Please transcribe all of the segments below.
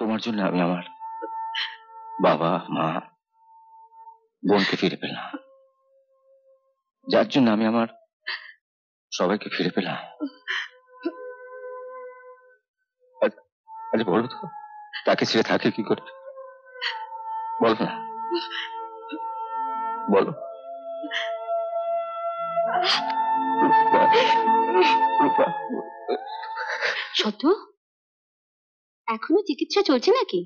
তোমার জন্য আমি আমার বাবা মা বোনকে ফিরে পেলাম, যার জন্য আমি আমার সবাইকে ফিরে পেলাম। আরে বলো তো, তাকে ছেড়ে থাকে কি করে? বলো না, বলো। সত্য, এখনো চিকিৎসা চলছে নাকি?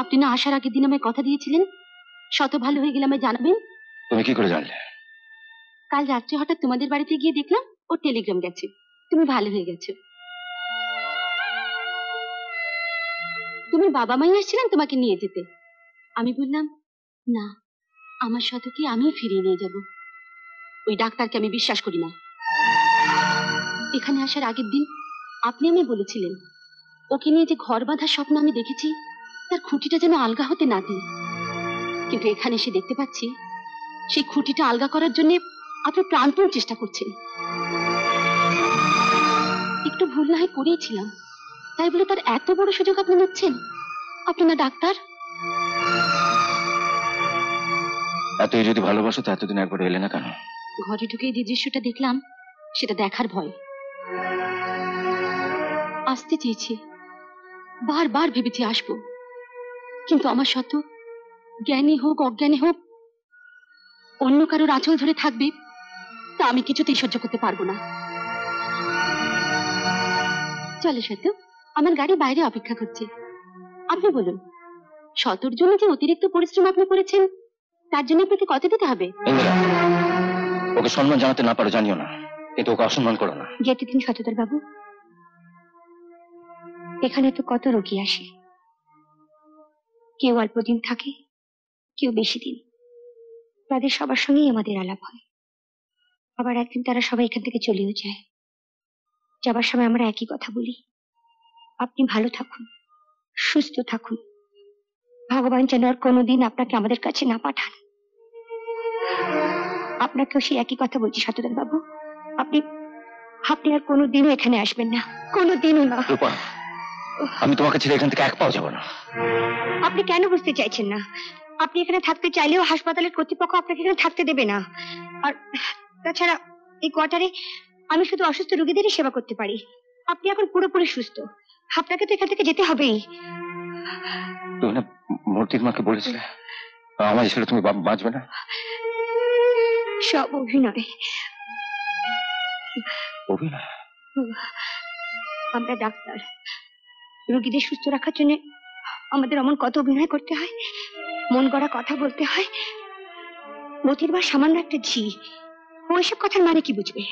আপনি না আসার আগের দিন আমায় কথা দিয়েছিলেন শত ভালো হয়ে গেলে আমায় জানাবেন। তুমি কি করে জানলে? কাল রাত্রে হঠাৎ তোমাদের বাড়িতে গিয়ে দেখলাম ও টেলিগ্রাম গেছে, তুমি ভালো হয়ে গেছো। তুমি বাবা মাই আসছিলেন তোমাকে নিয়ে যেতে। আমি বললাম না, আমার শতকে আমি ফিরিয়ে নিয়ে যাব। ওই ডাক্তারকে আমি বিশ্বাস করি না। এখানে আসার আগের দিন আপনি আমায় বলেছিলেন ওকে নিয়ে যে ঘর বাঁধার স্বপ্ন আমি দেখেছি তার খুঁটিটা যেন আলগা হতে না দিই, কিন্তু এখানে এসে দেখতে পাচ্ছি সেই খুঁটিটা আলগা করার জন্য আপনি প্রাণপণ চেষ্টা করছেন। একটু ভুল না হয় করেছিলাম, তাই বলে তার এত বড় সুযোগ আপনি নিচ্ছেন? আপনি না ডাক্তার। এতই যদি ভালোবাসো তো এতদিন একবার এলে না কেন? ঘরে ঢুকে যে দৃশ্যটা দেখলাম সেটা দেখার ভয় আসতে চেয়েছি, বারবার ভেবেছি আসবো, কিন্তু আমার শত জ্ঞানী হোক অজ্ঞানী হোক অন্য কারোর আঁচল ধরে থাকবে তা আমি কিছুতেই সহ্য করতে পারবো না। চলে শত, আমার গাড়ি বাইরে অপেক্ষা করছে। আপনি বলুন, শতর জন্য যে অতিরিক্ত পরিশ্রম আপনি করেছেন তার জন্য আপনাকে কত দিতে হবে? ওকে সম্মান জানাতে না পারো জানিও না, কিন্তু ওকে অসম্মান করো না। যেতে দিন শতদল বাবু, এখানে তো কত রোগী আসে, কেউ অল্প দিন থাকে, কেউ বেশি দিন। তাদের সবার সঙ্গেই আমাদের আলাপ হয়, আবার একদিন তারা সবাই এখান থেকে চলেও যায়। যাবার সময় আমরা একই কথা বলি, আপনি ভালো থাকুন, সুস্থ থাকুন, ভগবান যেন আর কোনোদিন আপনাকে আমাদের কাছে না পাঠান। আপনাকেও সেই একই কথা বলছি শতদল বাবু, আপনি আপনি আর কোনোদিনও এখানে আসবেন না, কোনোদিনও না। আমি তোমাকে ছেড়ে এখান থেকে এক পাও যাবো না। আপনি কেন বুঝতে চাইছেন না? আপনি এখানে থাকতে চাইলেও হাসপাতালের কর্তৃপক্ষ আপনাকে এখানে থাকতে দেবে না। আর তাছাড়া এই কোয়ার্টারে আমি শুধু অসুস্থ রোগীদেরই সেবা করতে পারি। আপনি এখন পুরোপুরি সুস্থ, আপনাকে তো এখান থেকে যেতে হবেই। তুমি না মূর্তির মাকে বলেছিলে আমার ছেলে তুমি বাঁচবে না? সব অভিনয়। অভিনয়? আমরা ডাক্তার, রোগীদের সুস্থ রাখার জন্য আমাদের অমন কত অভিনয় করতে হয়, মন গড়া কথা বলতে হয়। মতির মা সামান্য একটা ঝি, ওইসব কথার মানে কি বুঝবে?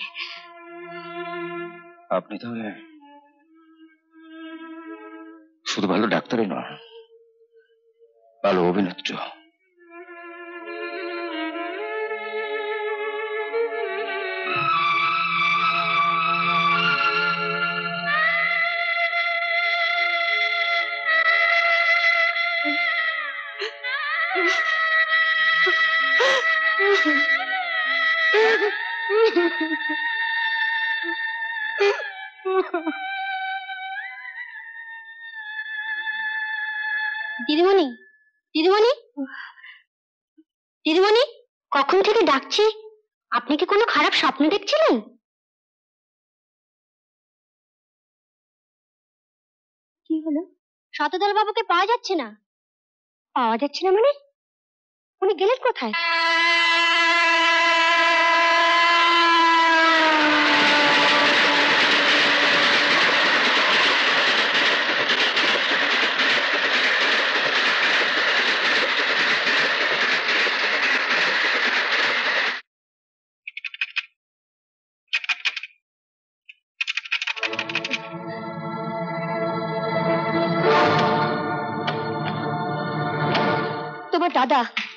আপনি তাহলে শুধু ভালো ডাক্তারই নয়, ভালো অভিনেত্রী। দিদিমণি, দিদিমণি, দিদিমণি, কখন থেকে ডাকছি, আপনি কি কোনো খারাপ স্বপ্ন দেখছিলেন? কি হলো? শতদল বাবুকে পাওয়া যাচ্ছে না। পাওয়া যাচ্ছে না মানে? উনি গেলেন কোথায়?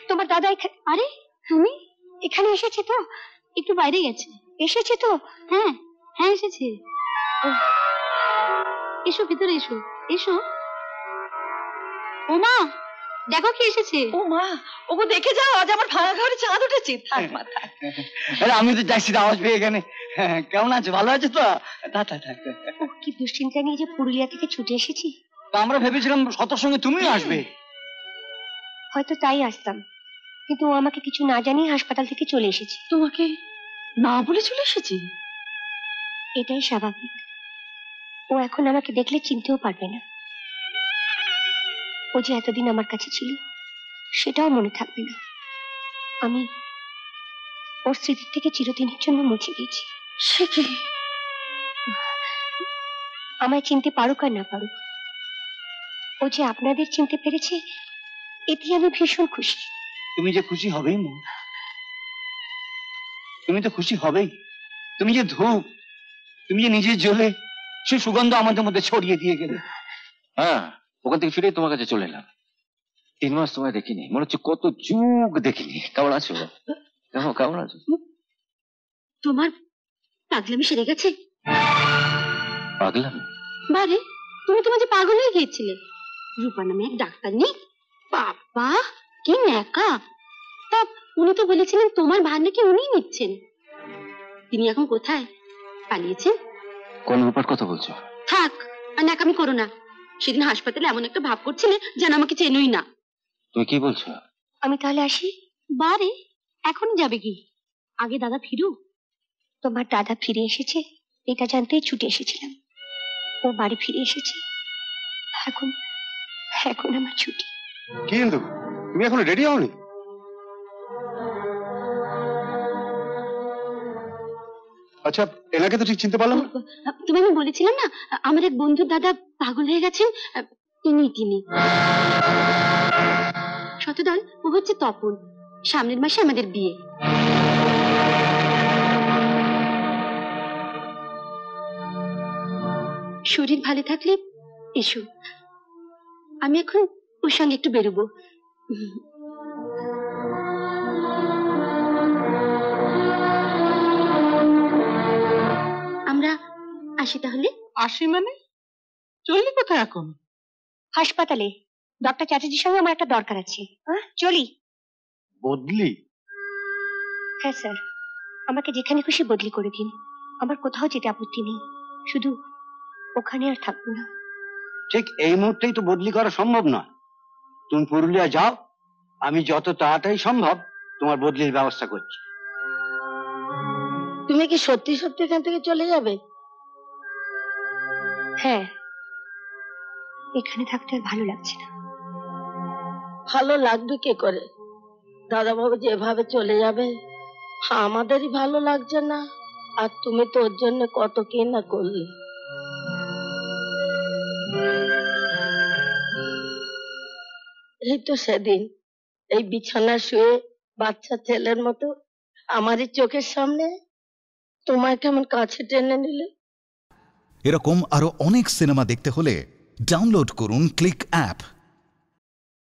তোমার দাদা এখানে। আরে তুমি এখানে এসেছে তো? একটু বাইরে গেছে। এসেছে তো? হ্যাঁ হ্যাঁ এসেছে। এসো ভিতরে এসো। এসো। ও মা, দেখো কি এসেছে। ও মা, ওগো দেখে যাও, আজ আমার ভাঙা ঘরে চাঁদ উঠেছে। থাক মা থাক। আরে আমি তো যাচ্ছি আওয়াজ পেয়ে এখানে। কেমন আছো, ভালো আছো তো? থাক। ও কি দুশ্চিন্তা নিয়ে যে পুরুলিয়া থেকে ছুটে এসেছি। তা আমরা ভেবেছিলাম শতর সঙ্গে তুমিও আসবে। হয়তো তাই আসতাম, কিন্তু ও আমাকে কিছু না জানিয়ে হাসপাতাল থেকে চলে এসেছে। তোমাকে না বলে চলে এসেছি? এটাই স্বাভাবিক। ও এখন আমাকে দেখলে চিনতেও পারবে না। ও যে এতদিন আমার কাছে ছিল সেটাও মনে থাকবে না। আমি ওর স্মৃতির থেকে চিরদিনের জন্য মুছে দিয়েছি। সে কি? আমায় চিনতে পারুক আর না পারুক, ও যে আপনাদের চিনতে পেরেছে এতে আমি ভীষণ খুশি। তুমি যে খুশি হবেই মা, তুমি তো খুশি হবেই। তুমি যে ধূপ, তুমি যে নিজের জ্বলে সে সুগন্ধ আমাদের মধ্যে ছড়িয়ে দিয়ে গেলে। হ্যাঁ, ওখান থেকে ফিরে তোমার কাছে চলে এলাম। 3 মাস তোমায় দেখিনি, মনে হচ্ছে কত যুগ দেখিনি। কেমন আছো? কেমন আছো? তোমার পাগলামি সেরে গেছে? পাগলাম? বারে, তুমি তো মাঝে পাগল হয়ে গিয়েছিলে। রূপা নামে এক ডাক্তার নেই, বাবা কি ন্যাকা। তা উনি তো বলেছিলেন তোমার ভার নাকি উনিই নিচ্ছেন। তিনি এখন কোথায়? পালিয়েছেন? কোন রূপার কথা বলছো? থাক, আর ন্যাকামি করো না। সেদিন হাসপাতালে এমন একটা ভাব করছিলে যেন আমাকে চেনই না। তুমি কি বলছো? আমি তাহলে আসি? বারে, এখনই যাবে কি? আগে দাদা ফিরুক। তোমার দাদা ফিরে এসেছে এটা জানতেই ছুটে এসেছিলাম। ও বাড়ি ফিরে এসেছে, এখন এখন আমার ছুটি। কি কিন্তু তুমি এখনো রেডি হওনি? আচ্ছা, এনাকে তো ঠিক চিনতে পারলাম না। তুমি আমি বলেছিলাম না আমার এক বন্ধুর দাদা পাগল হয়ে গেছেন, তিনি শতদল। ও হচ্ছে তপন। সামনের মাসে আমাদের বিয়ে। শরীর ভালো থাকলে এসো, আমি এখন ওর সঙ্গে একটু বেরোবো। আমরা আসি তাহলে। আসি মানে? চললি কোথায় এখন? হাসপাতালে ডক্টর চ্যাটার্জির সঙ্গে আমার একটা দরকার আছে। চলি। বদলি? হ্যাঁ স্যার, আমাকে যেখানে খুশি বদলি করে দিন। আমার কোথাও যেতে আপত্তি নেই, শুধু ওখানে আর থাকবো না। ঠিক এই মুহূর্তেই তো বদলি করা সম্ভব নয়। তুমি পুরুলিয়া যাও, আমি যত তাড়াতাড়ি সম্ভব তোমার বদলির ব্যবস্থা করছি। তুমি কি সত্যি সত্যি এখান থেকে চলে যাবে? হ্যাঁ, এখানে থাকতে আর ভালো লাগছে না। ভালো লাগবে কে করে? দাদা বাবু যেভাবে চলে যাবে আমাদেরই ভালো লাগছে না। আর তুমি তো ওর জন্য কত কি না করলে। এই তো সেদিন এই বিছানায় শুয়ে বাচ্চা ছেলের মতো আমারই চোখের সামনে তোমায় কেমন কাছে টেনে নিলে। এরকম আরো অনেক সিনেমা দেখতে হলে ডাউনলোড করুন ক্লিক অ্যাপ।